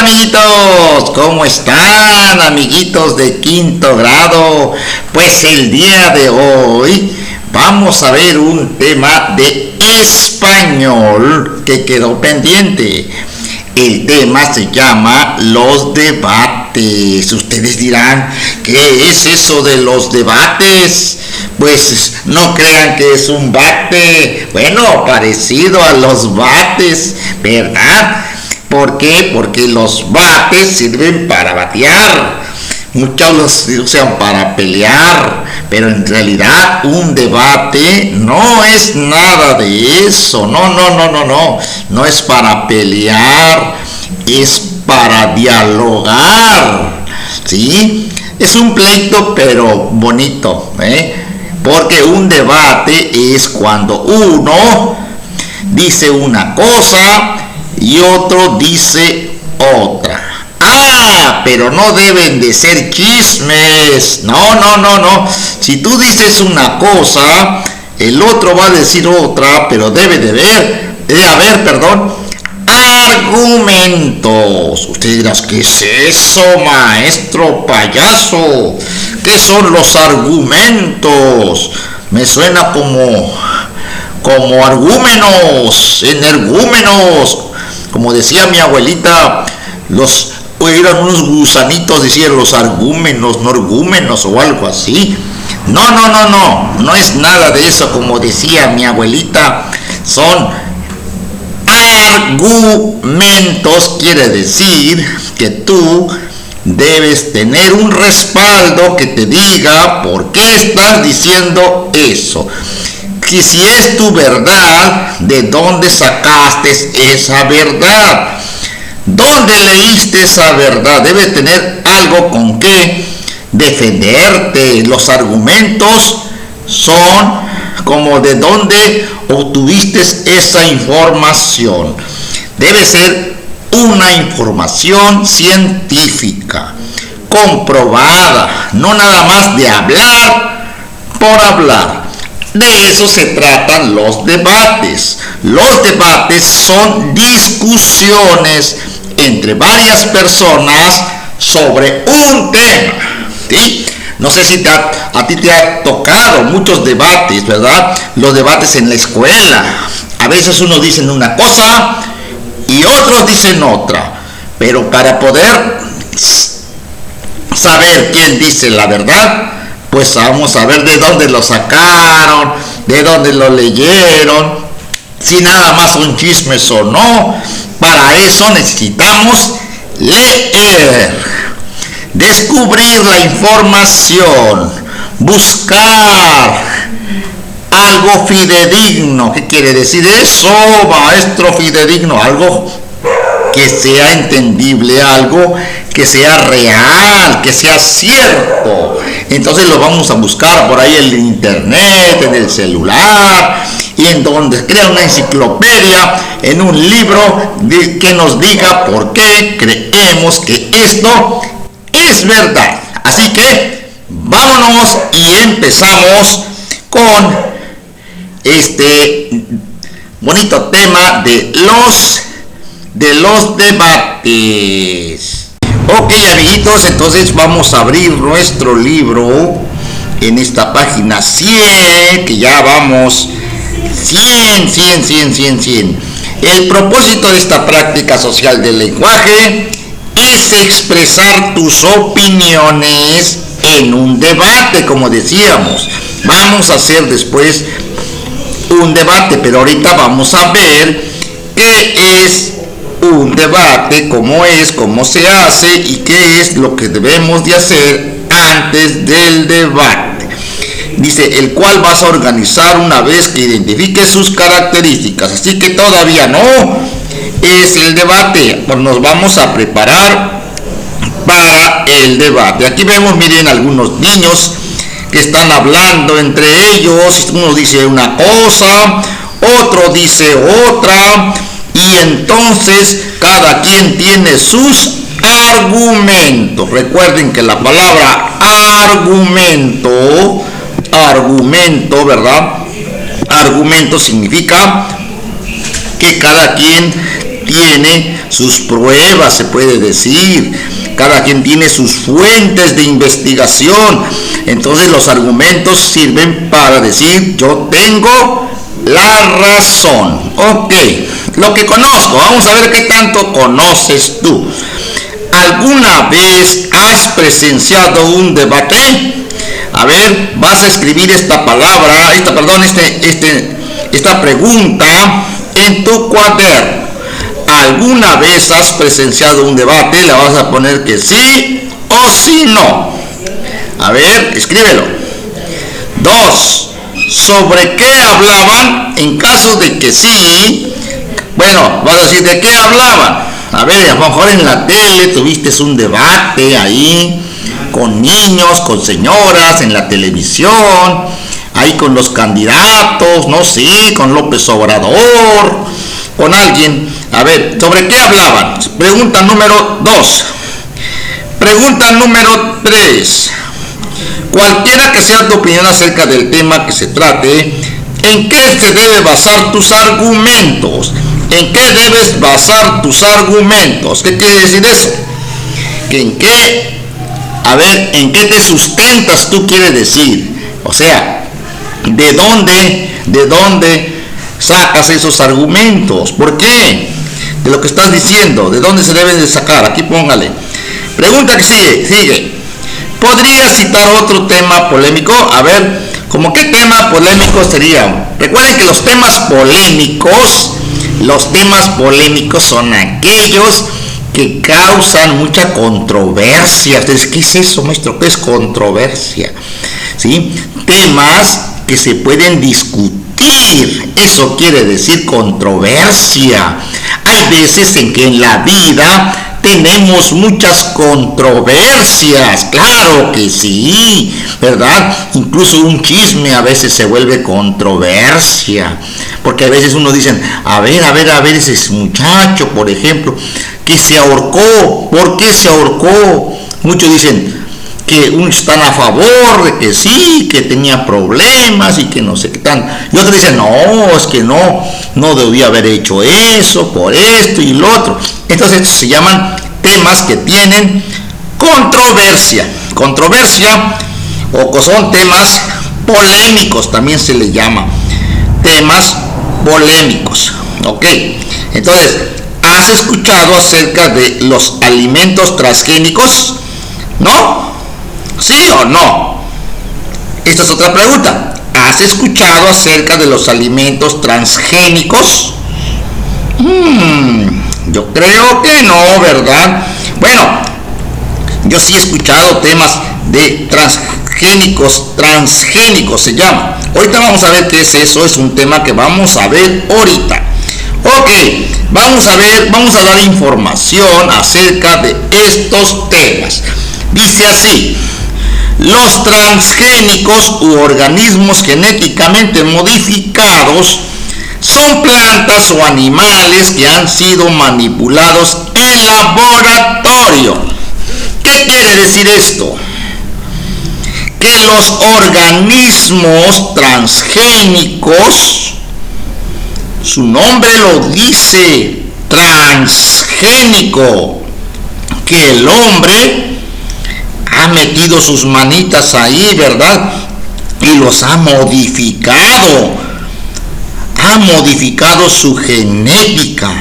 amiguitos, ¿cómo están, amiguitos de quinto grado? Pues el día de hoy vamos a ver un tema de español que quedó pendiente. El tema se llama los debates. Ustedes dirán, ¿qué es eso de los debates? Pues no crean que es un bate, bueno, parecido a los bates, ¿verdad? ¿Por qué? Porque los bates sirven para batear. Muchos los usan para pelear, pero en realidad un debate no es nada de eso. No es para pelear, es para dialogar, ¿sí? Es un pleito, pero bonito, porque un debate es cuando uno dice una cosa y otro dice otra. Pero no deben de ser chismes. No. Si tú dices una cosa, el otro va a decir otra, pero debe haber argumentos. Ustedes dirán, ¿qué es eso, maestro payaso? ¿Qué son los argumentos? Me suena como argumenos, energúmenos. Como decía mi abuelita, eran unos gusanitos, decían los argumenos, norgúmenos o algo así. No es nada de eso, como decía mi abuelita, son argumentos. Quiere decir que tú debes tener un respaldo que te diga por qué estás diciendo eso. Y si es tu verdad, ¿de dónde sacaste esa verdad? ¿Dónde leíste esa verdad? Debe tener algo con que defenderte. Los argumentos son como de dónde obtuviste esa información. Debe ser una información científica, comprobada, no nada más de hablar por hablar. De eso se tratan los debates. Los debates son discusiones entre varias personas sobre un tema, ¿sí? No sé si a ti te ha tocado muchos debates, ¿verdad? Los debates en la escuela. A veces unos dicen una cosa y otros dicen otra. Pero para poder saber quién dice la verdad, pues vamos a ver de dónde lo sacaron, de dónde lo leyeron, si nada más son chismes o no. Para eso necesitamos leer, descubrir la información, buscar algo fidedigno. ¿Qué quiere decir eso, maestro fidedigno? Algo que sea entendible, algo que sea real, que sea cierto. Entonces lo vamos a buscar por ahí en el internet, en el celular, y en donde crea una enciclopedia, en un libro que nos diga por qué creemos que esto es verdad. Así que vámonos y empezamos con este bonito tema de los debates. Ok, amiguitos, entonces vamos a abrir nuestro libro en esta página 100, que ya vamos 100. El propósito de esta práctica social del lenguaje es expresar tus opiniones en un debate, como decíamos. Vamos a hacer después un debate, pero ahorita vamos a ver qué es un debate, cómo se hace y qué es lo que debemos de hacer antes del debate. Dice, el cual vas a organizar una vez que identifiques sus características. Así que todavía no es el debate, pues nos vamos a preparar para el debate. Aquí vemos, miren, algunos niños que están hablando entre ellos. Uno dice una cosa, otro dice otra, y entonces cada quien tiene sus argumentos. Recuerden que la palabra argumento, ¿verdad? Argumento significa que cada quien tiene sus pruebas, se puede decir. Cada quien tiene sus fuentes de investigación. Entonces los argumentos sirven para decir, yo tengo la razón. Ok, lo que conozco, vamos a ver qué tanto conoces tú. ¿Alguna vez has presenciado un debate? A ver, vas a escribir esta pregunta en tu cuaderno. ¿Alguna vez has presenciado un debate? Le vas a poner que sí o sí no. A ver, escríbelo. 2. ¿Sobre qué hablaban? En caso de que sí, bueno, vas a decir de qué hablaban. A ver, a lo mejor en la tele tuviste un debate ahí con niños, con señoras, en la televisión, ahí con los candidatos, no sé, con López Obrador, con alguien. A ver, ¿sobre qué hablaban? Pregunta número 2. Pregunta número 3. Cualquiera que sea tu opinión acerca del tema que se trate, ¿en qué se debe basar tus argumentos? ¿En qué debes basar tus argumentos? ¿Qué quiere decir eso? ¿En qué te sustentas tú, quiere decir? O sea, ¿de dónde sacas esos argumentos? ¿Por qué? De lo que estás diciendo, ¿de dónde se deben de sacar? Aquí póngale. Pregunta que sigue. ¿Podría citar otro tema polémico? A ver, ¿cómo qué tema polémico sería? Recuerden que los temas polémicos son aquellos que causan mucha controversia. Entonces, ¿qué es eso, maestro? ¿Qué es controversia? ¿Sí? Temas que se pueden discutir. Eso quiere decir controversia. Hay veces en que en la vida tenemos muchas controversias, claro que sí, ¿verdad? Incluso un chisme a veces se vuelve controversia, porque a veces uno dice, a ver, ese muchacho, por ejemplo, que se ahorcó, ¿por qué se ahorcó? Muchos dicen que unos están a favor de que sí, que tenía problemas y que no sé qué tan, y otros dicen, no, es que no debía haber hecho eso, por esto y lo otro. Entonces estos se llaman temas que tienen controversia, o son temas polémicos, también se le llama temas polémicos. Ok, entonces, ¿has escuchado acerca de los alimentos transgénicos? ¿No? ¿Sí o no? Esta es otra pregunta. ¿Has escuchado acerca de los alimentos transgénicos? Yo creo que no, ¿verdad? Bueno, yo sí he escuchado temas de transgénicos se llama. Ahorita vamos a ver qué es eso, es un tema que vamos a ver ahorita. Ok, vamos a dar información acerca de estos temas. Dice así: los transgénicos u organismos genéticamente modificados son plantas o animales que han sido manipulados en laboratorio. ¿Qué quiere decir esto? Que los organismos transgénicos, su nombre lo dice, transgénico, que el hombre ha metido sus manitas ahí, ¿verdad? Y los ha modificado su genética.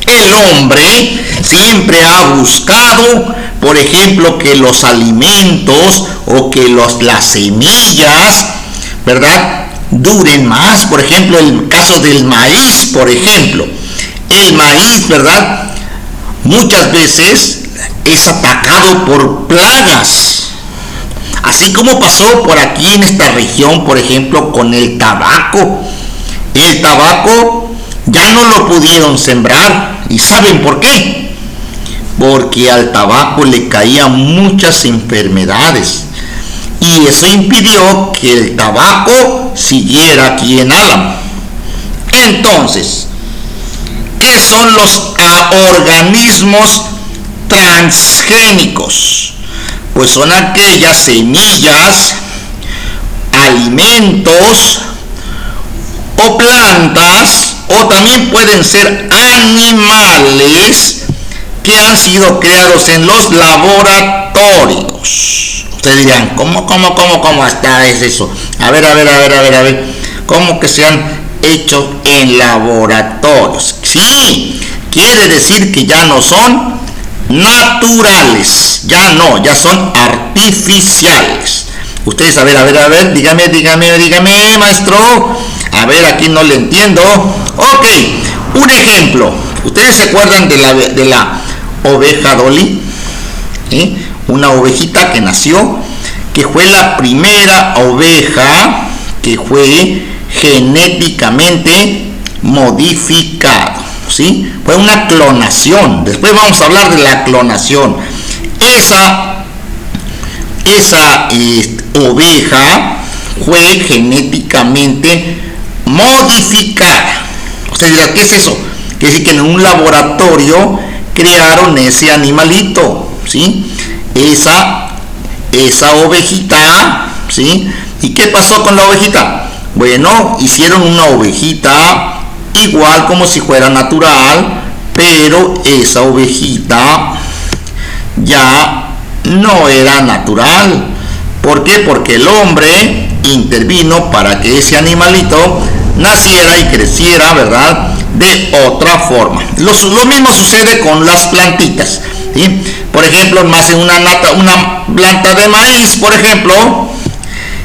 El hombre siempre ha buscado, por ejemplo, que los alimentos o que las semillas, ¿verdad?, duren más. Por ejemplo, el caso del maíz, por ejemplo. El maíz, ¿verdad?, muchas veces es atacado por plagas. Así como pasó por aquí en esta región, por ejemplo, con el tabaco. El tabaco ya no lo pudieron sembrar. ¿Y saben por qué? Porque al tabaco le caían muchas enfermedades. Y eso impidió que el tabaco siguiera aquí en Álamo. Entonces, ¿qué son los organismos transgénicos? Pues son aquellas semillas, alimentos o plantas o también pueden ser animales que han sido creados en los laboratorios. Ustedes dirán, ¿cómo hasta es eso? A ver. ¿Cómo que se han hecho en laboratorios? Sí, quiere decir que ya no son naturales, ya son artificiales. Ustedes, a ver, dígame, maestro. A ver, aquí no le entiendo. Ok, un ejemplo. ¿Ustedes se acuerdan de la oveja Dolly? Una ovejita que nació, que fue la primera oveja que fue genéticamente modificada, ¿sí? Fue una clonación. Después vamos a hablar de la clonación. Esa oveja fue genéticamente modificada. Usted dirá, ¿qué es eso? Quiere decir que en un laboratorio crearon ese animalito, ¿sí? Esa ovejita, ¿sí? ¿Y qué pasó con la ovejita? Bueno, hicieron una ovejita igual como si fuera natural, pero esa ovejita ya no era natural. ¿Por qué? Porque el hombre intervino para que ese animalito naciera y creciera, ¿verdad?, de otra forma. Lo mismo sucede con las plantitas, ¿sí? Por ejemplo, nace una planta de maíz, por ejemplo.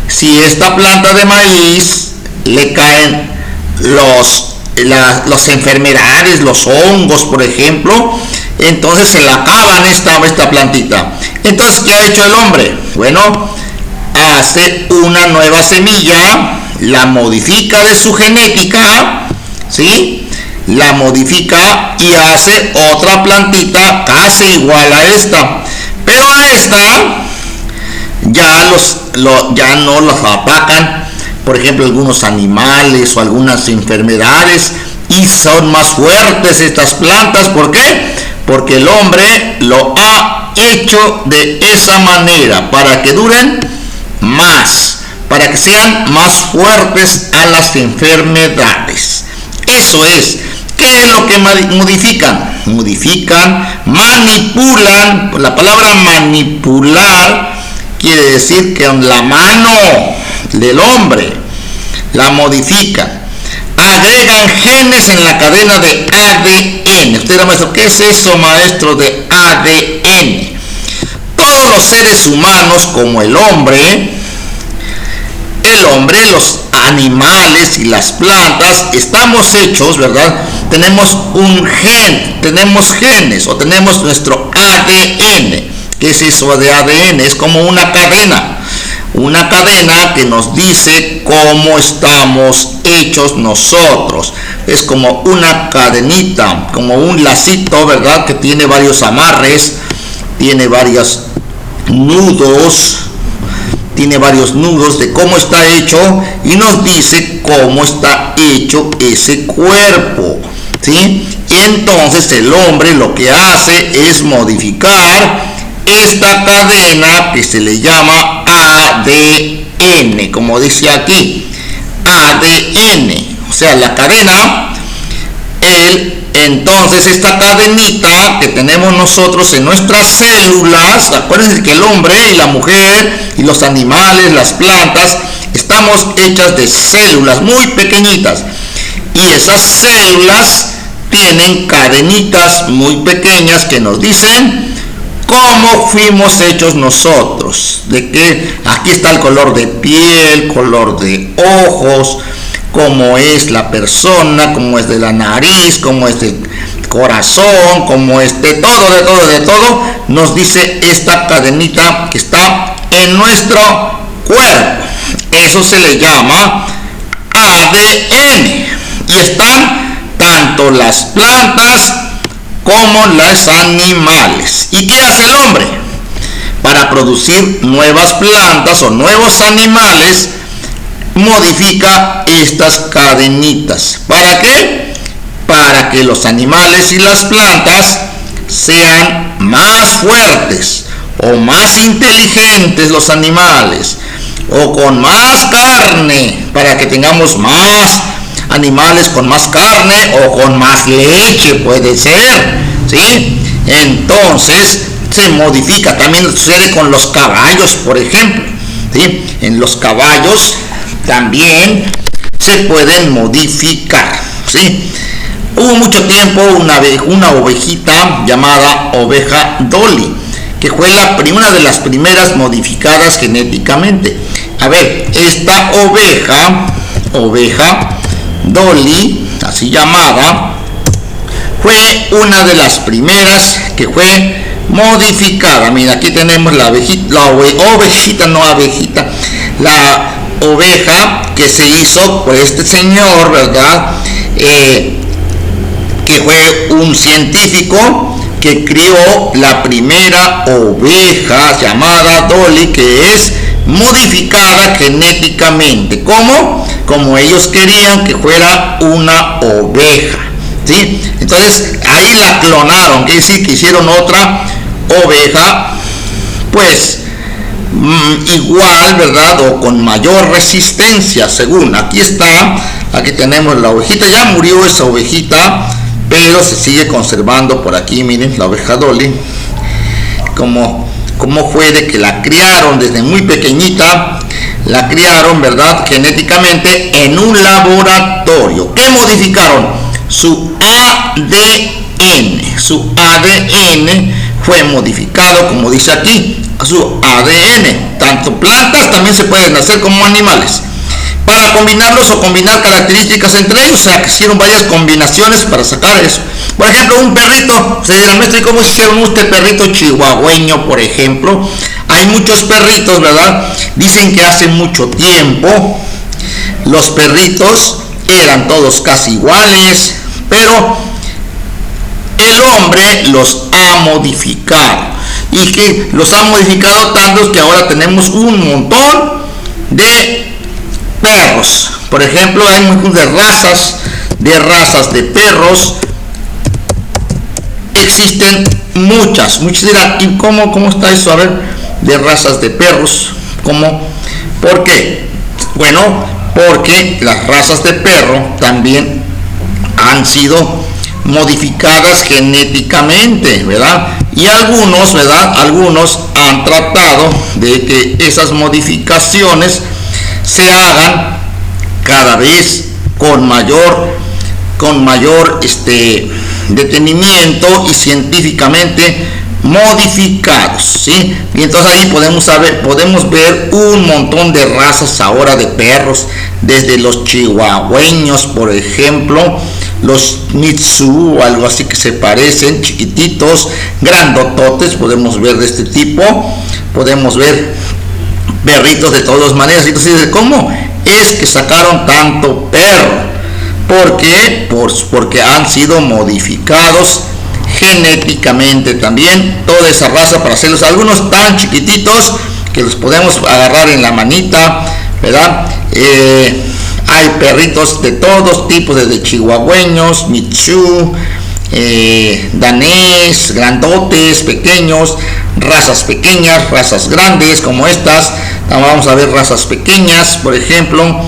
Si esta planta de maíz le caen las enfermedades, los hongos, por ejemplo, entonces se la acaban esta plantita. Entonces, ¿qué ha hecho el hombre? Bueno, hace una nueva semilla, la modifica de su genética, ¿sí? La modifica y hace otra plantita casi igual a esta, pero a esta ya no los atacan, por ejemplo, algunos animales o algunas enfermedades, y son más fuertes estas plantas. ¿Por qué? Porque el hombre lo ha hecho de esa manera, para que duren más, para que sean más fuertes a las enfermedades. Eso es. ¿Qué es lo que modifican? Manipulan. La palabra manipular quiere decir que con la mano del hombre la modifican. Agregan genes en la cadena de ADN. Usted dirá, maestro, ¿qué es eso, maestro, de ADN? Todos los seres humanos, como el hombre, los animales y las plantas, estamos hechos, ¿verdad? Tenemos un gen, tenemos genes, o tenemos nuestro ADN. ¿Qué es eso de ADN? Es como una cadena que nos dice cómo estamos hechos nosotros. Es como una cadenita, como un lacito, ¿verdad?, que tiene varios amarres, tiene varios nudos, de cómo está hecho, y nos dice cómo está hecho ese cuerpo, ¿sí? Y entonces el hombre lo que hace es modificar esta cadena que se le llama ADN, como dice aquí, ADN, o sea, la cadena. Entonces esta cadenita que tenemos nosotros en nuestras células, acuérdense que el hombre y la mujer y los animales, las plantas, estamos hechas de células muy pequeñitas, y esas células tienen cadenitas muy pequeñas que nos dicen cómo fuimos hechos nosotros, de que aquí está el color de piel, color de ojos, cómo es la persona, cómo es de la nariz, cómo es del corazón, cómo es de todo, nos dice esta cadenita que está en nuestro cuerpo. Eso se le llama ADN, y están tanto las plantas como los animales. ¿Y qué hace el hombre? Para producir nuevas plantas o nuevos animales, modifica estas cadenitas. ¿Para qué? Para que los animales y las plantas sean más fuertes o más inteligentes, los animales, o con más carne, para que tengamos más animales con más carne o con más leche, puede ser, ¿sí? Entonces se modifica. También sucede con los caballos, por ejemplo, ¿sí? En los caballos también se pueden modificar, ¿sí? Hubo mucho tiempo una ovejita llamada oveja Dolly, que fue una de las primeras modificadas genéticamente. A ver, esta oveja Dolly, así llamada, fue una de las primeras que fue modificada. Mira, aquí tenemos la oveja que se hizo por este señor, ¿verdad? Que fue un científico que crió la primera oveja llamada Dolly, que es modificada genéticamente. ¿Cómo? Como ellos querían que fuera una oveja, ¿sí? Entonces ahí la clonaron, quiere decir que hicieron otra oveja, pues igual, ¿verdad? O con mayor resistencia, según. Aquí tenemos la ovejita. Ya murió esa ovejita, pero se sigue conservando por aquí. Miren, la oveja Dolly, como fue de que la criaron desde muy pequeñita, la criaron, ¿verdad? Genéticamente en un laboratorio. ¿Qué modificaron? Su ADN. Su ADN fue modificado, como dice aquí, su ADN. Tanto plantas también se pueden hacer como animales, para combinarlos o combinar características entre ellos. O sea, que hicieron varias combinaciones para sacar eso. Por ejemplo, un perrito, se dirá, maestro, ¿y cómo hicieron usted perrito chihuahueño, por ejemplo? Hay muchos perritos, ¿verdad? Dicen que hace mucho tiempo los perritos eran todos casi iguales, pero el hombre los ha modificado, y que los ha modificado tantos que ahora tenemos un montón de perros. Por ejemplo, hay muchas razas de perros. Existen muchas dirán, ¿y cómo está eso? A ver, de razas de perros, ¿cómo? ¿Por qué? Bueno, porque las razas de perro también han sido modificadas genéticamente, ¿verdad? Y algunos, ¿verdad? Algunos han tratado de que esas modificaciones se hagan cada vez con mayor detenimiento y científicamente modificados, ¿sí? Y entonces ahí podemos ver un montón de razas ahora de perros, desde los chihuahueños, por ejemplo, los Mitsu o algo así que se parecen, chiquititos, grandototes, podemos ver de este tipo, podemos ver perritos de todas maneras. Entonces, ¿cómo es que sacaron tanto perro? ¿Por qué? Porque han sido modificados genéticamente también toda esa raza, para hacerlos algunos tan chiquititos que los podemos agarrar en la manita, ¿verdad? Hay perritos de todos tipos, desde chihuahueños, Mitsu, danés, grandotes, pequeños, razas pequeñas, razas grandes como estas. Vamos a ver razas pequeñas, por ejemplo,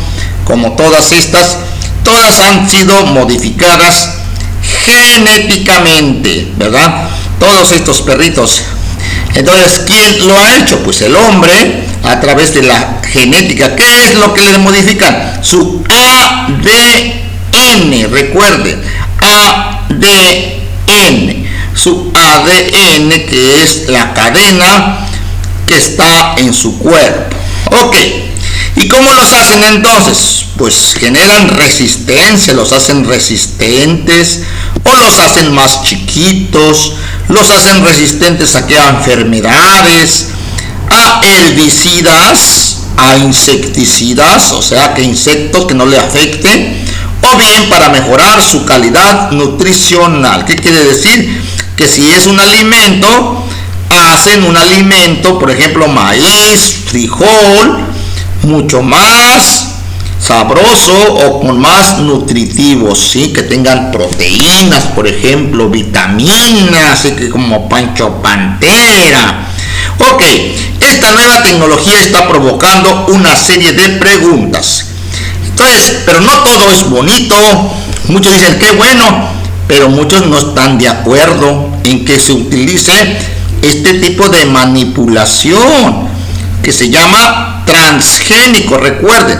como todas estas. Todas han sido modificadas genéticamente, ¿verdad? Todos estos perritos. Entonces, ¿quién lo ha hecho? Pues el hombre, a través de la genética. ¿Qué es lo que le modifican? Su ADN, recuerden, ADN. Su ADN, que es la cadena que está en su cuerpo. Ok. ¿Y cómo los hacen entonces? Pues generan resistencia, los hacen resistentes, o los hacen más chiquitos, los hacen resistentes a enfermedades, a herbicidas, a insecticidas, o sea que insectos que no le afecten, o bien para mejorar su calidad nutricional. ¿Qué quiere decir? Que si es un alimento, hacen un alimento, por ejemplo maíz, frijol, mucho más sabroso o con más nutritivos, ¿sí? Que tengan proteínas, por ejemplo, vitaminas, ¿sí? Que como Pancho Pantera. Ok, esta nueva tecnología está provocando una serie de preguntas. Entonces, pero no todo es bonito. Muchos dicen, qué bueno, pero muchos no están de acuerdo en que se utilice este tipo de manipulación que se llama transgénico. Recuerden,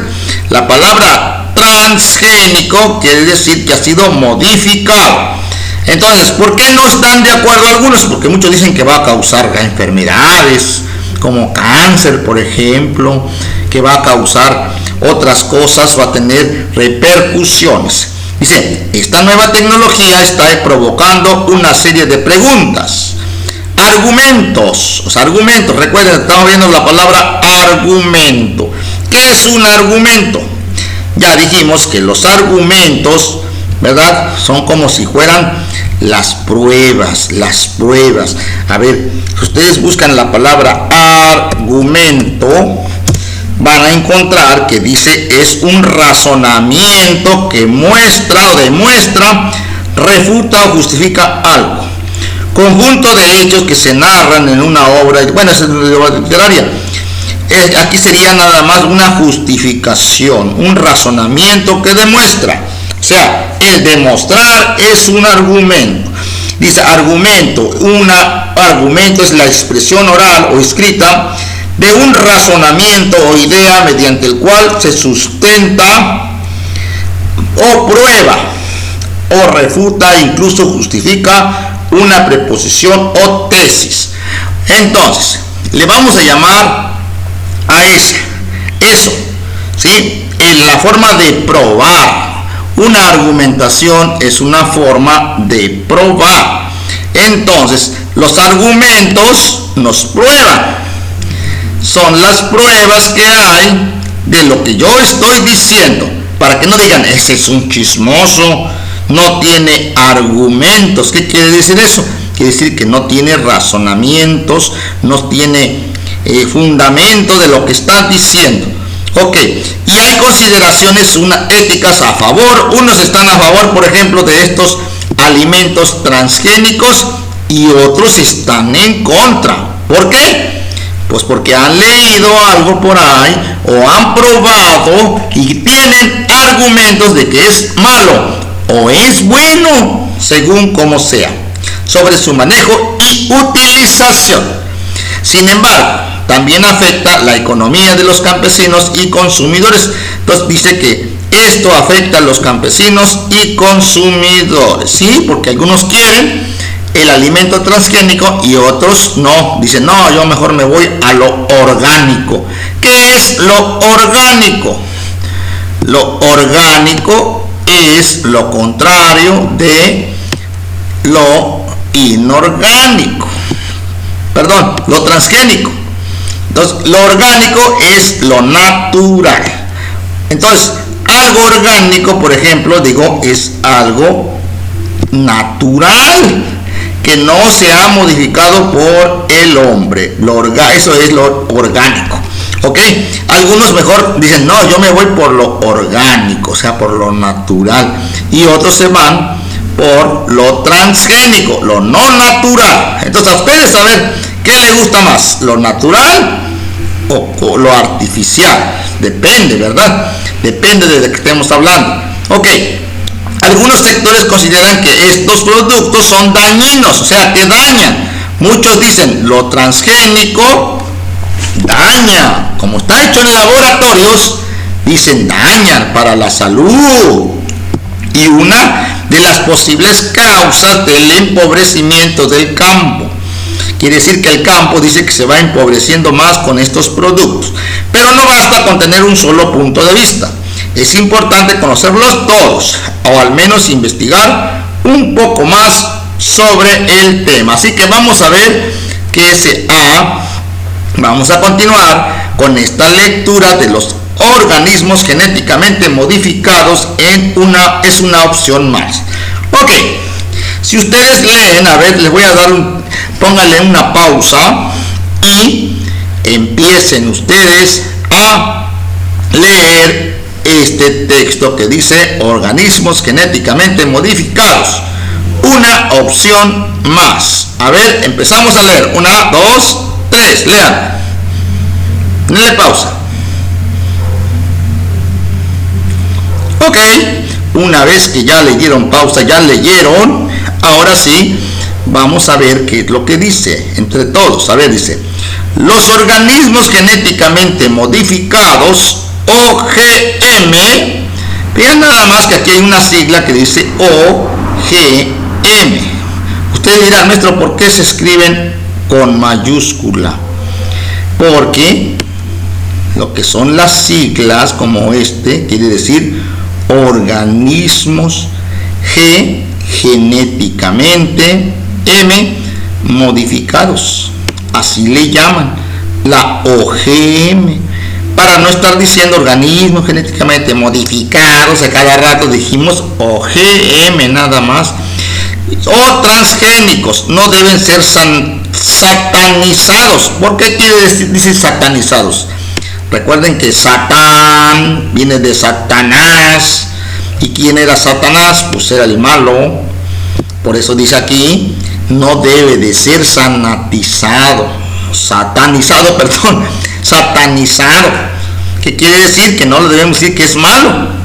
la palabra transgénico quiere decir que ha sido modificado. Entonces, ¿por qué no están de acuerdo algunos? Porque muchos dicen que va a causar enfermedades como cáncer, por ejemplo, que va a causar otras cosas, va a tener repercusiones. Dice, esta nueva tecnología está provocando una serie de preguntas. Argumentos, recuerden, estamos viendo la palabra argumento. ¿Qué es un argumento? Ya dijimos que los argumentos, ¿verdad?, son como si fueran las pruebas. A ver, si ustedes buscan la palabra argumento, van a encontrar que dice es un razonamiento que muestra o demuestra, refuta o justifica algo. Conjunto de hechos que se narran en una obra, bueno, es literaria. Aquí sería nada más una justificación, un razonamiento que demuestra. O sea, el demostrar es un argumento. Dice argumento. Argumento es la expresión oral o escrita de un razonamiento o idea mediante el cual se sustenta o prueba o refuta, incluso justifica una preposición o tesis. Entonces, le vamos a llamar a eso, ¿sí? En la forma de probar. Una argumentación es una forma de probar. Entonces, los argumentos nos prueban. Son las pruebas que hay de lo que yo estoy diciendo. Para que no digan, ese es un chismoso, no tiene argumentos. ¿Qué quiere decir eso? Quiere decir que no tiene razonamientos, no tiene fundamento de lo que está diciendo. Ok, y hay consideraciones éticas a favor. Unos están a favor, por ejemplo, de estos alimentos transgénicos y otros están en contra. ¿Por qué? Pues porque han leído algo por ahí o han probado y tienen argumentos de que es malo o es bueno, según como sea, sobre su manejo y utilización. Sin embargo, también afecta la economía de los campesinos y consumidores. Entonces dice que esto afecta a los campesinos y consumidores, ¿sí? Porque algunos quieren el alimento transgénico y otros no. Dicen, no, yo mejor me voy a lo orgánico. ¿Qué es lo orgánico? Lo orgánico es lo contrario de lo inorgánico. Perdón, lo transgénico. Entonces, lo orgánico es lo natural. Entonces, algo orgánico, por ejemplo, digo, es algo natural, que no se ha modificado por el hombre. Eso es lo orgánico. ¿Ok? Algunos mejor dicen, no, yo me voy por lo orgánico, o sea, por lo natural. Y otros se van por lo transgénico, lo no natural. Entonces, a ustedes saber qué les gusta más, lo natural o lo artificial. Depende, ¿verdad? Depende de lo que estemos hablando. Ok. Algunos sectores consideran que estos productos son dañinos, o sea, que dañan. Muchos dicen, lo transgénico daña. Como está hecho en laboratorios, dicen, dañan para la salud. Y una de las posibles causas del empobrecimiento del campo. Quiere decir que el campo dice que se va empobreciendo más con estos productos. Pero no basta con tener un solo punto de vista. Es importante conocerlos todos, o al menos investigar un poco más sobre el tema. Así que vamos a ver vamos a continuar con esta lectura de los organismos genéticamente modificados es una opción más. Ok, si ustedes leen, a ver, les voy a dar pónganle una pausa y empiecen ustedes a leer este texto que dice organismos genéticamente modificados, una opción más. A ver, empezamos a leer. 1, 2, 3, lean. Denle pausa. Ok, una vez que ya le dieron pausa, ya leyeron, ahora sí, vamos a ver qué es lo que dice, entre todos. A ver, dice, los organismos genéticamente modificados, OGM, vean nada más que aquí hay una sigla que dice OGM. Ustedes dirán, maestro, ¿por qué se escriben con mayúscula? Porque lo que son las siglas como quiere decir organismos, G, genéticamente, M, modificados, así le llaman, la OGM, para no estar diciendo organismos genéticamente modificados, a cada rato dijimos OGM nada más. O transgénicos, no deben ser satanizados. ¿Por qué quiere decir satanizados? Recuerden que Satán viene de Satanás. ¿Y quién era Satanás? Pues era el malo. Por eso dice aquí, no debe de ser satanizado. ¿Qué quiere decir? Que no le debemos decir que es malo.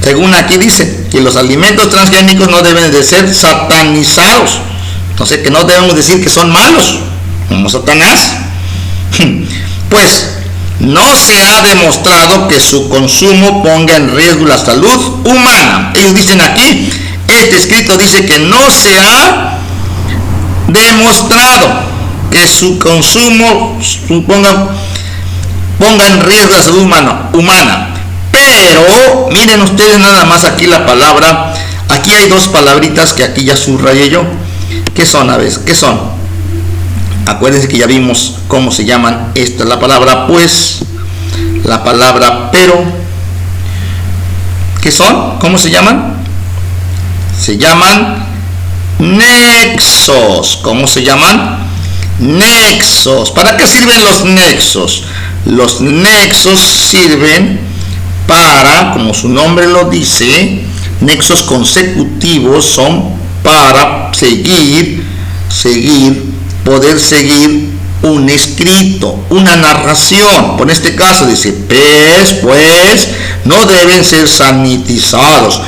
Según aquí dice que los alimentos transgénicos no deben de ser satanizados. Entonces que no debemos decir que son malos, como Satanás. Pues no se ha demostrado que su consumo ponga en riesgo la salud humana. Ellos dicen aquí, este escrito dice que no se ha demostrado que su consumo ponga en riesgo la salud humana. Pero miren ustedes nada más aquí la palabra. Aquí hay dos palabritas que aquí ya subrayé yo. ¿Qué son? A ver, ¿qué son? Acuérdense que ya vimos cómo se llaman. Esta es la palabra pues, la palabra pero. ¿Qué son? ¿Cómo se llaman? Se llaman nexos. ¿Cómo se llaman? Nexos. ¿Para qué sirven los nexos? Los nexos sirven para, como su nombre lo dice, nexos consecutivos son para poder seguir un escrito, una narración. Por este caso dice, pues, no deben ser sanitizados.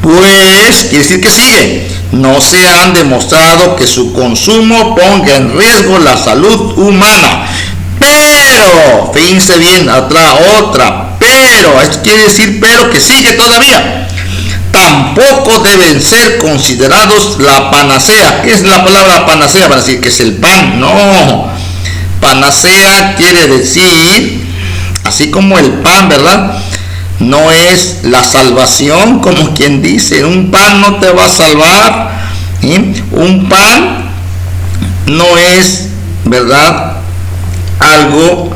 Pues, quiere decir que sigue. No se han demostrado que su consumo ponga en riesgo la salud humana. Pero, fíjense bien, otra, pero, esto quiere decir pero que sigue todavía. Tampoco deben ser considerados la panacea. ¿Qué es la palabra panacea? Van a decir que es el pan. No, panacea quiere decir, así como el pan, ¿verdad? No es la salvación, como quien dice, un pan no te va a salvar. ¿Sí? Un pan no es, ¿verdad?, algo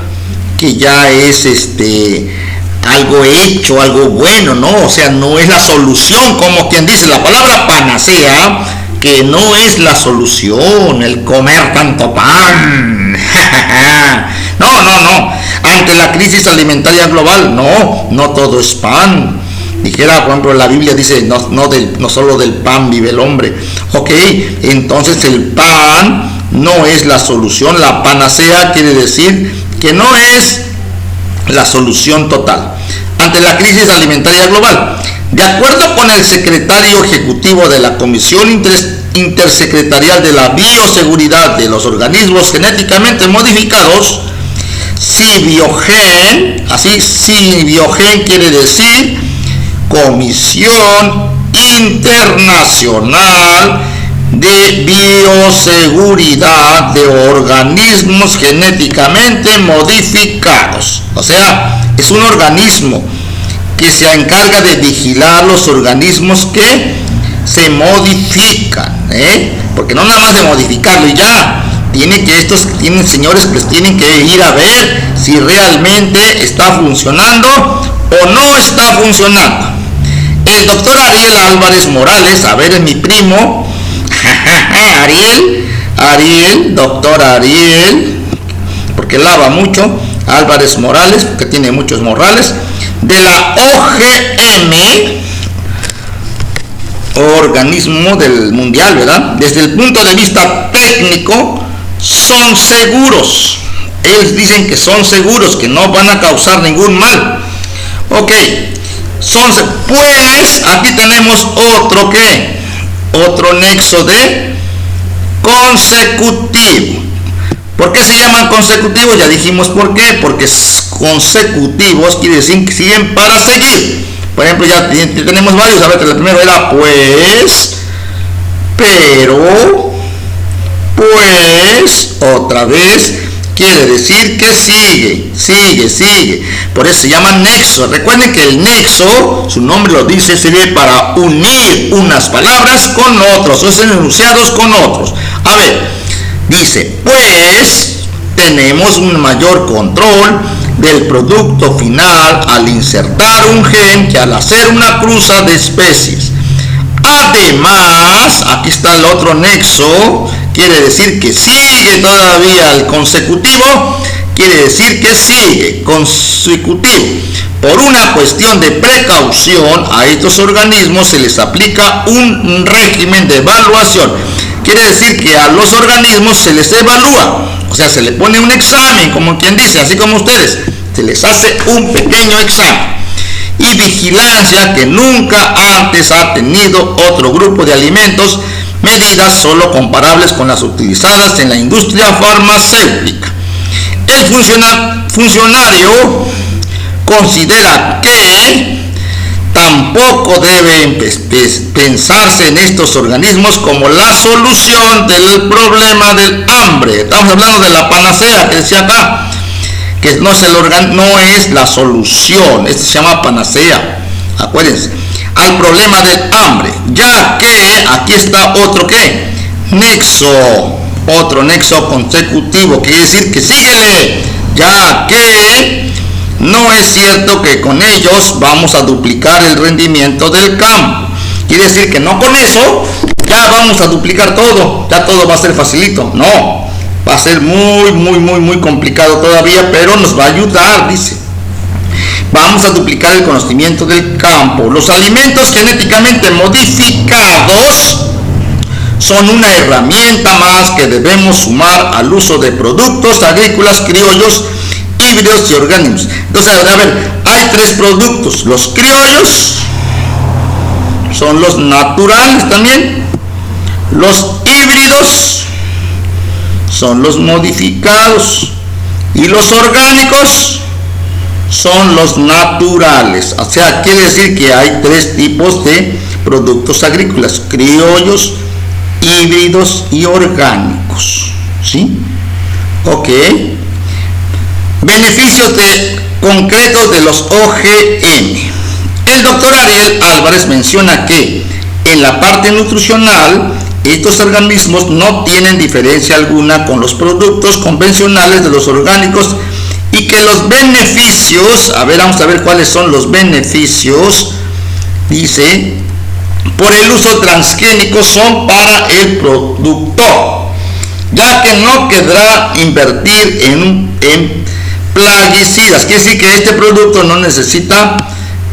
que ya es algo hecho, algo bueno, ¿no? O sea, no es la solución, como quien dice, la palabra panacea, que no es la solución, el comer tanto pan. No. Ante la crisis alimentaria global, no todo es pan. Dijera, por ejemplo, la Biblia dice, no solo del pan vive el hombre. Ok, entonces el pan no es la solución. La panacea quiere decir que no es la solución total ante la crisis alimentaria global. De acuerdo con el secretario ejecutivo de la Comisión Intersecretarial de la Bioseguridad de los Organismos Genéticamente Modificados, CIBIOGEN, CIBIOGEN quiere decir Comisión Internacional de Bioseguridad de Organismos Genéticamente Modificados. O sea, es un organismo que se encarga de vigilar los organismos que se modifican, porque no nada más de modificarlo y ya, estos señores pues tienen que ir a ver si realmente está funcionando o no está funcionando. El doctor Ariel Álvarez Morales, a ver, es mi primo, doctor Ariel, porque lava mucho, Álvarez Morales, porque tiene muchos morrales, de la OGM, organismo del mundial, ¿verdad? Desde el punto de vista técnico, son seguros. Ellos dicen que son seguros, que no van a causar ningún mal. Ok, Pues aquí tenemos otro nexo de consecutivo. ¿Por qué se llaman consecutivos? Ya dijimos por qué. Porque consecutivos quiere decir que siguen para seguir. Por ejemplo, ya tenemos varios. A ver, el primero era pues, pero, pues, otra vez. Quiere decir que sigue. Por eso se llama nexo. Recuerden que el nexo, su nombre lo dice, sirve para unir unas palabras con otros, o ser enunciados con otros. A ver, dice, pues tenemos un mayor control del producto final al insertar un gen que al hacer una cruza de especies. Además, aquí está el otro nexo, quiere decir que sigue todavía el consecutivo, quiere decir que sigue consecutivo. Por una cuestión de precaución, a estos organismos se les aplica un régimen de evaluación. Quiere decir que a los organismos se les evalúa, o sea, se les pone un examen, como quien dice, así como ustedes, se les hace un pequeño examen. Y vigilancia que nunca antes ha tenido otro grupo de alimentos, medidas solo comparables con las utilizadas en la industria farmacéutica. El funcionario considera que tampoco debe pensarse en estos organismos como la solución del problema del hambre. Estamos hablando de la panacea que decía acá, que no es la solución, esto se llama panacea, acuérdense, al problema del hambre, ya que aquí está otro nexo consecutivo, quiere decir que síguele, ya que no es cierto que con ellos vamos a duplicar el rendimiento del campo. Quiere decir que no con eso ya vamos a duplicar todo, ya todo va a ser facilito, no. Va a ser muy complicado todavía, pero nos va a ayudar, dice. Vamos a duplicar el conocimiento del campo. Los alimentos genéticamente modificados son una herramienta más que debemos sumar al uso de productos agrícolas criollos, híbridos y orgánicos. Entonces, a ver, hay tres productos. Los criollos son los naturales también. Los híbridos son los modificados y los orgánicos son los naturales. O sea, quiere decir que hay tres tipos de productos agrícolas: criollos, híbridos y orgánicos. ¿Sí? Ok. Beneficios concretos de los OGM. El doctor Ariel Álvarez menciona que en la parte nutricional estos organismos no tienen diferencia alguna con los productos convencionales de los orgánicos y que los beneficios, vamos a ver cuáles son los beneficios, dice, por el uso transgénico son para el productor, ya que no querrá invertir en plaguicidas. Quiere decir que este producto no necesita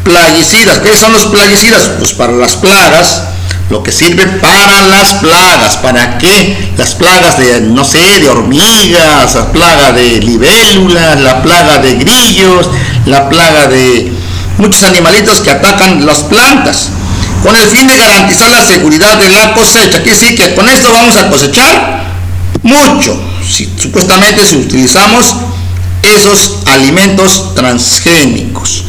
plaguicidas. ¿Qué son los plaguicidas? Pues para las plagas. Lo que sirve para las plagas, ¿para qué? Las plagas de hormigas, la plaga de libélulas, la plaga de grillos, la plaga de muchos animalitos que atacan las plantas, con el fin de garantizar la seguridad de la cosecha. Quiere decir que con esto vamos a cosechar mucho, supuestamente si utilizamos esos alimentos transgénicos.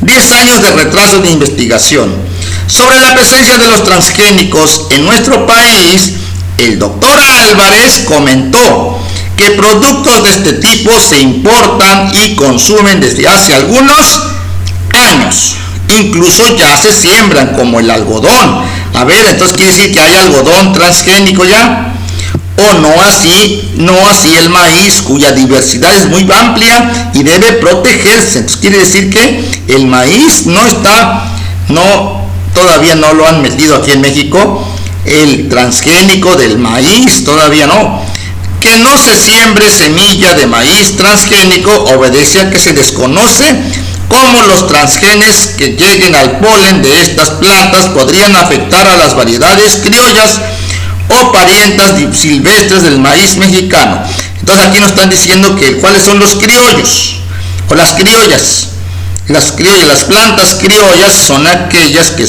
10 años de retraso de investigación. Sobre la presencia de los transgénicos en nuestro país, el doctor Álvarez comentó que productos de este tipo se importan y consumen desde hace algunos años. Incluso ya se siembran, como el algodón. A ver, entonces quiere decir que hay algodón transgénico ya. O no así el maíz, cuya diversidad es muy amplia y debe protegerse. Entonces quiere decir que el maíz todavía no lo han metido aquí en México, el transgénico del maíz, todavía no. Que no se siembre semilla de maíz transgénico obedece a que se desconoce cómo los transgenes que lleguen al polen de estas plantas podrían afectar a las variedades criollas o parientas silvestres del maíz mexicano. Entonces aquí nos están diciendo que cuáles son los criollos o las criollas. Las plantas criollas son aquellas que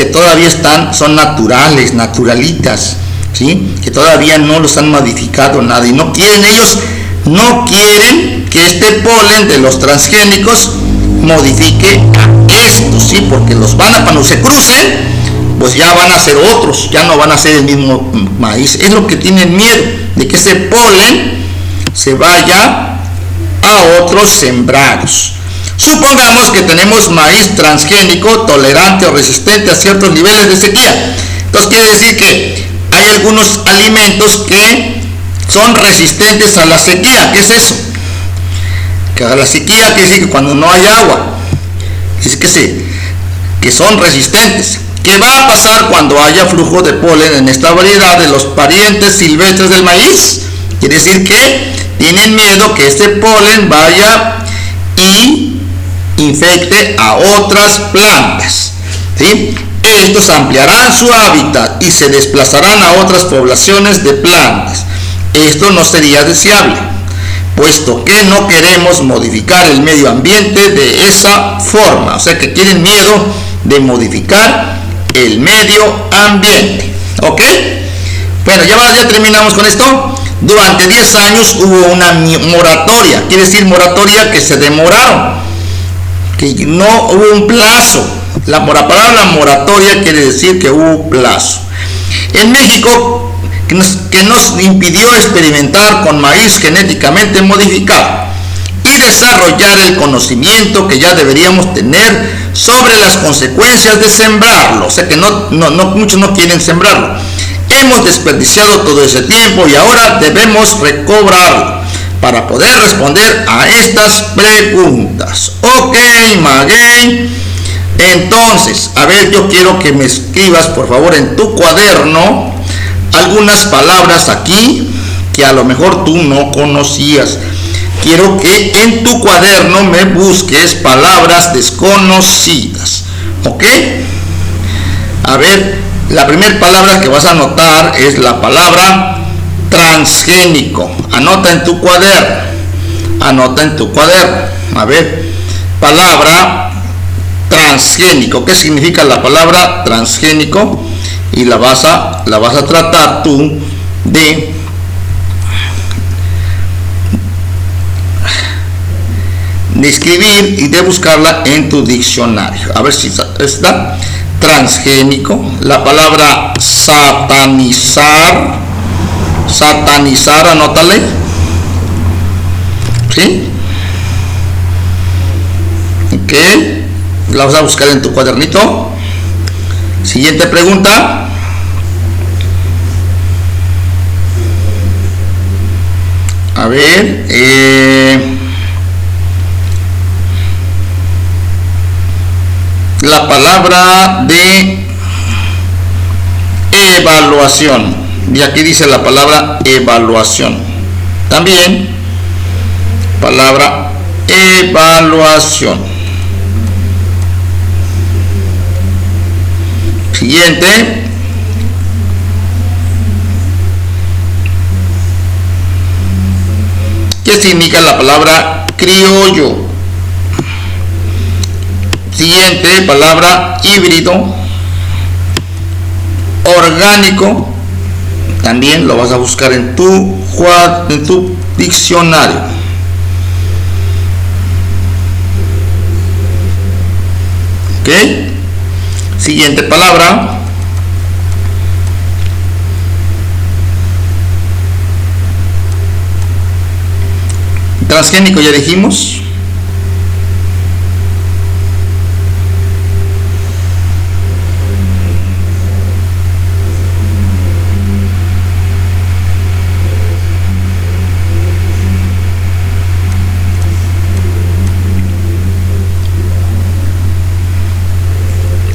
todavía son naturales, naturalitas, ¿sí? Que todavía no los han modificado nada y ellos no quieren que este polen de los transgénicos modifique a estos, ¿sí? Porque cuando se crucen, pues ya van a ser otros, ya no van a ser el mismo maíz. Es lo que tienen miedo, de que ese polen se vaya a otros sembrados. Supongamos que tenemos maíz transgénico tolerante o resistente a ciertos niveles de sequía. Entonces quiere decir que hay algunos alimentos que son resistentes a la sequía. ¿Qué es eso? Que a la sequía quiere decir que cuando no hay agua, es que son resistentes. ¿Qué va a pasar cuando haya flujo de polen en esta variedad de los parientes silvestres del maíz? Quiere decir que tienen miedo que este polen vaya y infecte a otras plantas, ¿sí? Estos ampliarán su hábitat y se desplazarán a otras poblaciones de plantas. Esto no sería deseable, puesto que no queremos modificar el medio ambiente de esa forma. O sea que tienen miedo de modificar el medio ambiente. ¿Ok? Bueno, ya terminamos con esto. Durante 10 años hubo una moratoria. Quiere decir moratoria que se demoraron, que no hubo un plazo. La palabra moratoria quiere decir que hubo plazo. En México, que nos impidió experimentar con maíz genéticamente modificado y desarrollar el conocimiento que ya deberíamos tener sobre las consecuencias de sembrarlo. O sea que muchos no quieren sembrarlo. Hemos desperdiciado todo ese tiempo y ahora debemos recobrarlo para poder responder a estas preguntas. Ok, Maguey. Entonces, a ver, yo quiero que me escribas, por favor, en tu cuaderno algunas palabras aquí que a lo mejor tú no conocías. Quiero que en tu cuaderno me busques palabras desconocidas. ¿Ok? A ver, la primera palabra que vas a anotar es la palabra transgénico. Anota en tu cuaderno. Anota en tu cuaderno. A ver, palabra transgénico. ¿Qué significa la palabra transgénico? Y la vas a tratar tú de escribir y de buscarla en tu diccionario. A ver si está. Transgénico. La palabra satanizar. Satanizar, anótale. ¿Sí? Ok. La vas a buscar en tu cuadernito. Siguiente pregunta. A ver. La palabra de evaluación. Y aquí dice la palabra evaluación. También palabra evaluación. Siguiente. ¿Qué significa la palabra criollo? Siguiente palabra híbrido. Orgánico. También lo vas a buscar en tu diccionario. ¿Ok? Siguiente palabra. Transgénico ya dijimos.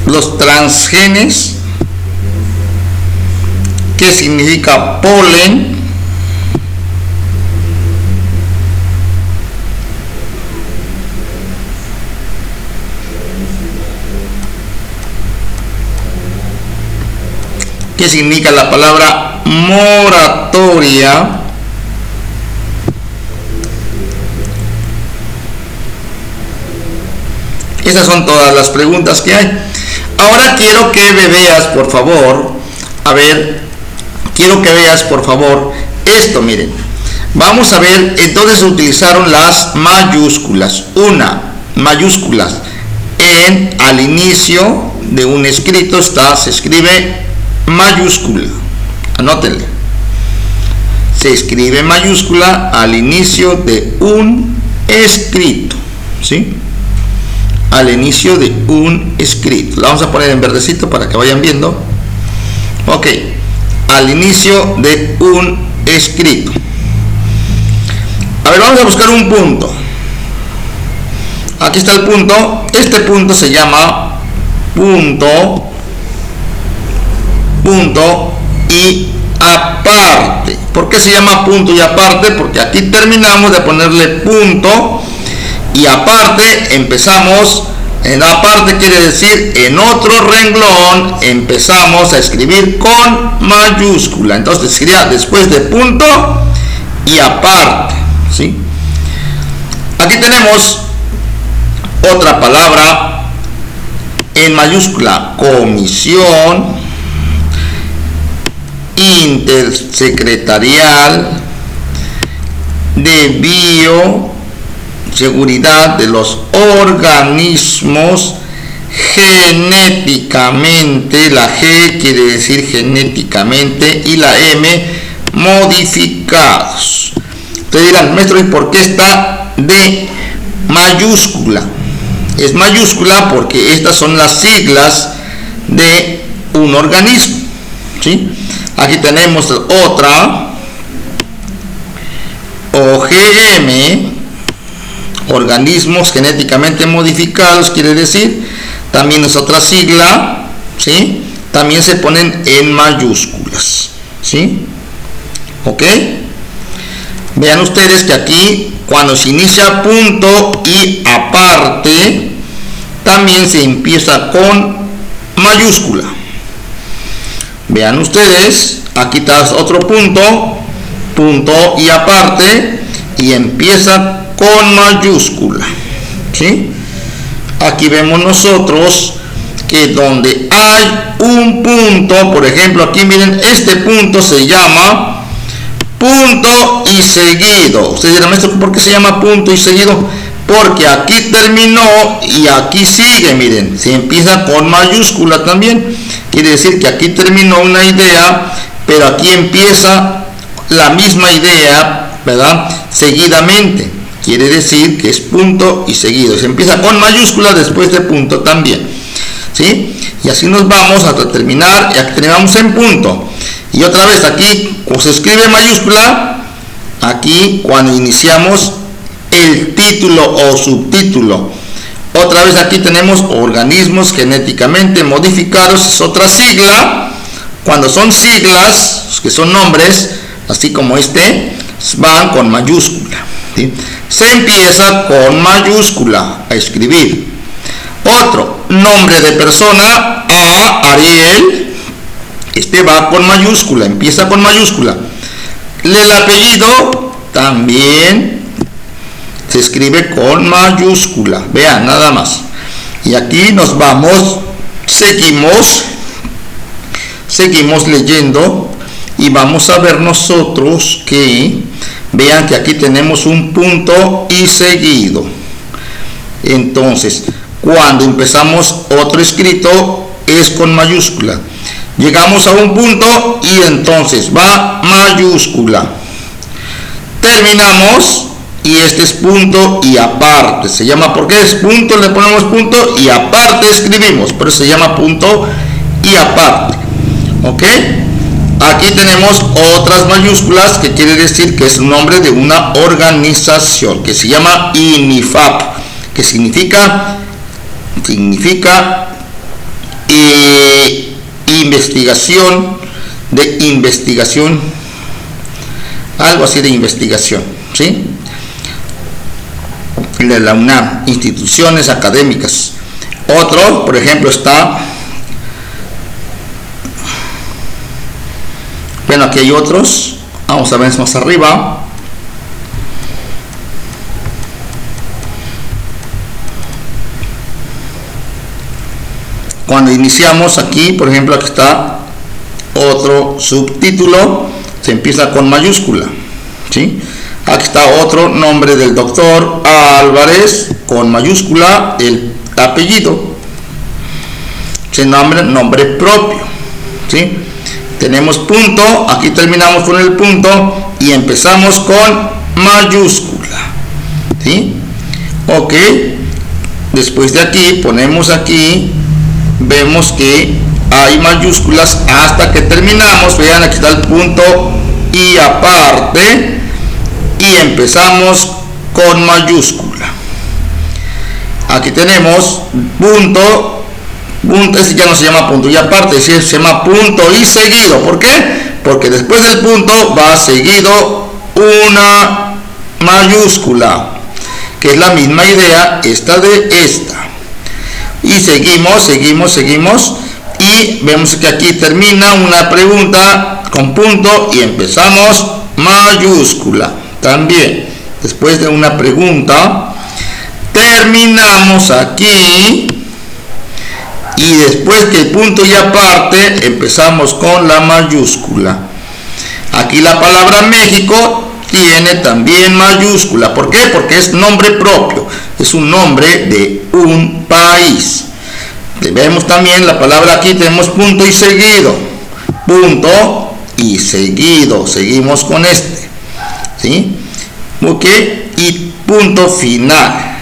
Los transgenes, que significa polen, que significa la palabra moratoria, Esas son todas las preguntas que hay. Ahora quiero que me veas, por favor, quiero que veas, por favor, esto, miren. Vamos a ver, entonces se utilizaron las mayúsculas. Mayúsculas al inicio de un escrito se escribe mayúscula. Anótenle. Se escribe mayúscula al inicio de un escrito, ¿sí? Al inicio de un escrito. La vamos a poner en verdecito para que vayan viendo. Ok, al inicio de un escrito. A ver, vamos a buscar un punto. Aquí está el punto. Este punto se llama punto y aparte. ¿Por qué se llama punto y aparte? Porque aquí terminamos de ponerle punto y aparte empezamos. En aparte quiere decir en otro renglón empezamos a escribir con mayúscula. Entonces sería después de punto y aparte, ¿sí? Aquí tenemos otra palabra en mayúscula: comisión intersecretarial de bioseguridad de los organismos genéticamente. La G quiere decir genéticamente y la M modificados. Ustedes dirán, maestro, ¿y por qué está de mayúscula? Es mayúscula porque estas son las siglas de un organismo, ¿sí? Aquí tenemos otra, OGM, organismos genéticamente modificados, quiere decir, también es otra sigla, ¿sí? También se ponen en mayúsculas, ¿sí? ¿Ok? Vean ustedes que aquí, cuando se inicia punto y aparte, también se empieza con mayúscula. Vean ustedes, aquí está otro punto y aparte, y empieza con mayúscula, ¿sí? Aquí vemos nosotros que donde hay un punto, por ejemplo, aquí miren, este punto se llama punto y seguido. Ustedes dirán, maestro, ¿por qué se llama punto y seguido? Porque aquí terminó y aquí sigue, miren, se empieza con mayúscula también. Quiere decir que aquí terminó una idea, pero aquí empieza la misma idea, ¿verdad? Seguidamente. Quiere decir que es punto y seguido. Se empieza con mayúscula después de punto también, ¿sí? Y así nos vamos hasta terminar, y aquí terminamos en punto. Y otra vez aquí, como se escribe mayúscula, aquí cuando iniciamos el título o subtítulo. Otra vez aquí tenemos organismos genéticamente modificados, es otra sigla. Cuando son siglas, que son nombres, así como este, van con mayúscula, ¿sí? Se empieza con mayúscula a escribir. Otro, nombre de persona, Ariel, este va con mayúscula, empieza con mayúscula. El apellido también se escribe con mayúscula. Vean, nada más. Y aquí nos vamos, seguimos leyendo y vamos a ver nosotros que, vean que aquí tenemos un punto y seguido. Entonces, cuando empezamos otro escrito es con mayúscula. Llegamos a un punto y entonces va mayúscula. Terminamos y este es punto y aparte. Se llama, porque es punto, le ponemos punto y aparte escribimos. Por eso se llama punto y aparte. ¿Ok? Aquí tenemos otras mayúsculas que quiere decir que es el nombre de una organización que se llama INIFAP, que significa investigación, algo así de investigación, ¿sí? De la UNAM, instituciones académicas. Otro, por ejemplo, está, bueno, aquí hay otros, vamos a ver más arriba. cuando iniciamos aquí, por ejemplo, aquí está otro subtítulo, se empieza con mayúscula, ¿sí? Aquí está otro nombre del doctor Álvarez con mayúscula, el apellido, se nombra nombre propio, ¿sí? Tenemos punto, aquí terminamos con el punto y empezamos con mayúscula, ¿sí? Ok, después de aquí ponemos aquí, vemos que hay mayúsculas hasta que terminamos. Vean, aquí está el punto y aparte y empezamos con mayúscula. Aquí tenemos punto, ese ya no se llama punto y aparte, se llama punto y seguido. ¿Por qué? Porque después del punto va seguido una mayúscula, que es la misma idea esta de esta. Y seguimos y vemos que aquí termina una pregunta con punto y empezamos mayúscula también. Después de una pregunta terminamos aquí y después que el punto y aparte empezamos con la mayúscula. Aquí la palabra México tiene también mayúscula. ¿Por qué? Porque es nombre propio, es un nombre de un país. Vemos también la palabra aquí, tenemos punto y seguido, punto y seguido, seguimos con este, ¿sí? Ok, y punto final.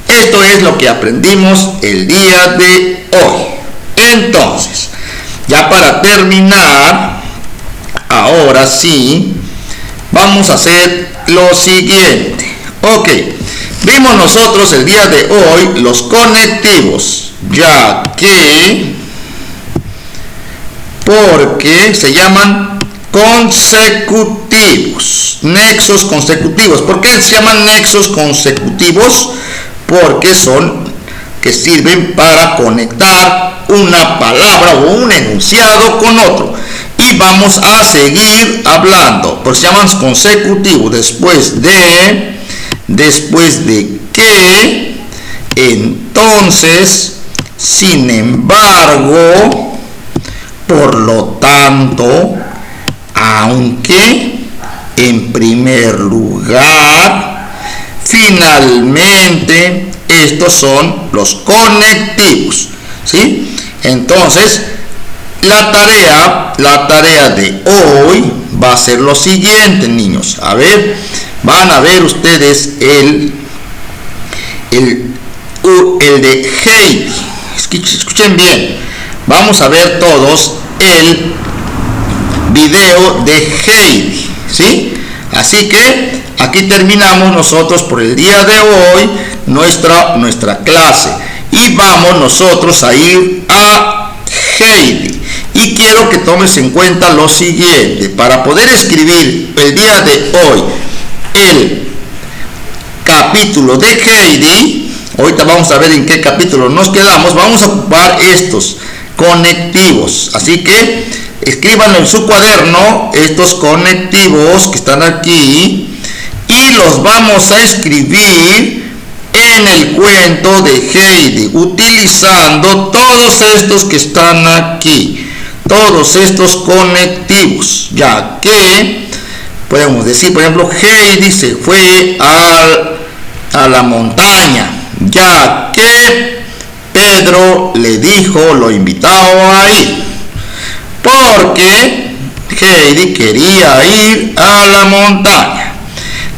Esto es lo que aprendimos el día de hoy. Entonces, ya para terminar, ahora sí, vamos a hacer lo siguiente. Ok, vimos nosotros el día de hoy los conectivos, ya que, porque se llaman consecutivos, nexos consecutivos. ¿Por qué se llaman nexos consecutivos? Porque son que sirven para conectar una palabra o un enunciado con otro. Y vamos a seguir hablando, pues se llaman consecutivos. Después de que, entonces, sin embargo, por lo tanto, aunque, en primer lugar, finalmente. Estos son los conectivos, ¿sí? Entonces, la tarea de hoy va a ser lo siguiente, niños. A ver, van a ver ustedes el de Heidi. Escuchen bien. Vamos a ver todos el video de Heidi, ¿sí? Así que aquí terminamos nosotros por el día de hoy nuestra clase y vamos nosotros a ir a Heidi. Y quiero que tomes en cuenta lo siguiente: para poder escribir el día de hoy el capítulo de Heidi, ahorita vamos a ver en qué capítulo nos quedamos, vamos a ocupar estos conectivos. Así que escríbanlo en su cuaderno, estos conectivos que están aquí, y los vamos a escribir en el cuento de Heidi, utilizando todos estos que están aquí, todos estos conectivos, ya que podemos decir, por ejemplo, Heidi se fue a la montaña, ya que Pedro le dijo, lo invitaba a ir, porque Heidi quería ir a la montaña.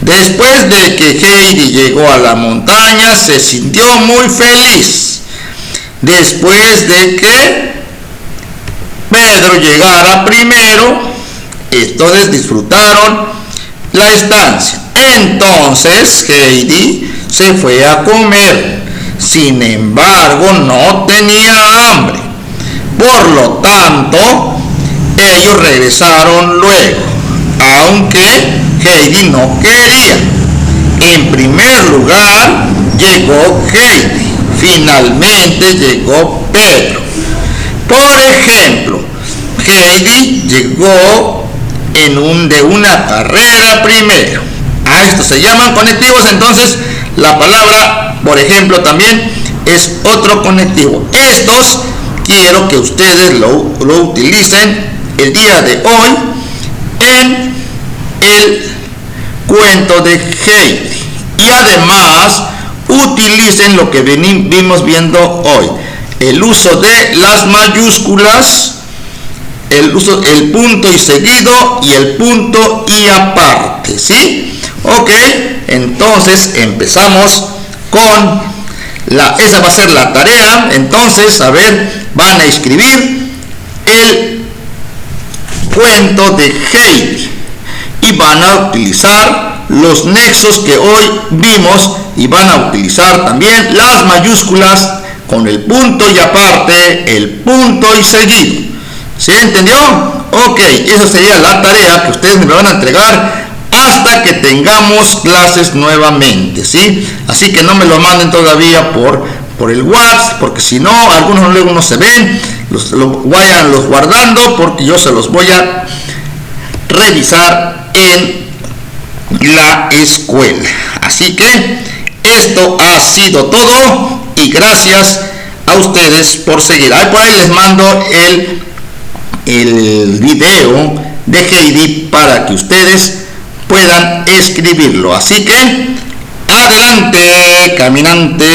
Después de que Heidi llegó a la montaña, se sintió muy feliz. Después de que Pedro llegara primero, entonces disfrutaron la estancia. Entonces Heidi se fue a comer. Sin embargo, no tenía hambre. Por lo tanto, ellos regresaron luego, aunque Heidi no quería. En primer lugar llegó Heidi, finalmente llegó Pedro. Por ejemplo, Heidi llegó de una carrera primero. A esto se llaman conectivos. Entonces, la palabra, por ejemplo, también es otro conectivo. Estos quiero que ustedes lo utilicen el día de hoy en el cuento de Heidi. Y además utilicen lo que vimos viendo hoy, el uso de las mayúsculas, el punto y seguido y el punto y aparte, ¿sí? Ok, entonces empezamos con esa va a ser la tarea. Entonces, a ver, van a escribir el cuento de Heidi y van a utilizar los nexos que hoy vimos y van a utilizar también las mayúsculas con el punto y aparte, el punto y seguido. ¿Se entendió? Ok, esa sería la tarea que ustedes me van a entregar hasta que tengamos clases nuevamente, ¿sí? Así que no me lo manden todavía por el WhatsApp, porque si no, algunos luego no se ven, vayan los guardando, porque yo se los voy a revisar en la escuela. Así que esto ha sido todo y gracias a ustedes por seguir. Ahí por ahí les mando el video de Heidi para que ustedes puedan escribirlo. Así que adelante, caminante.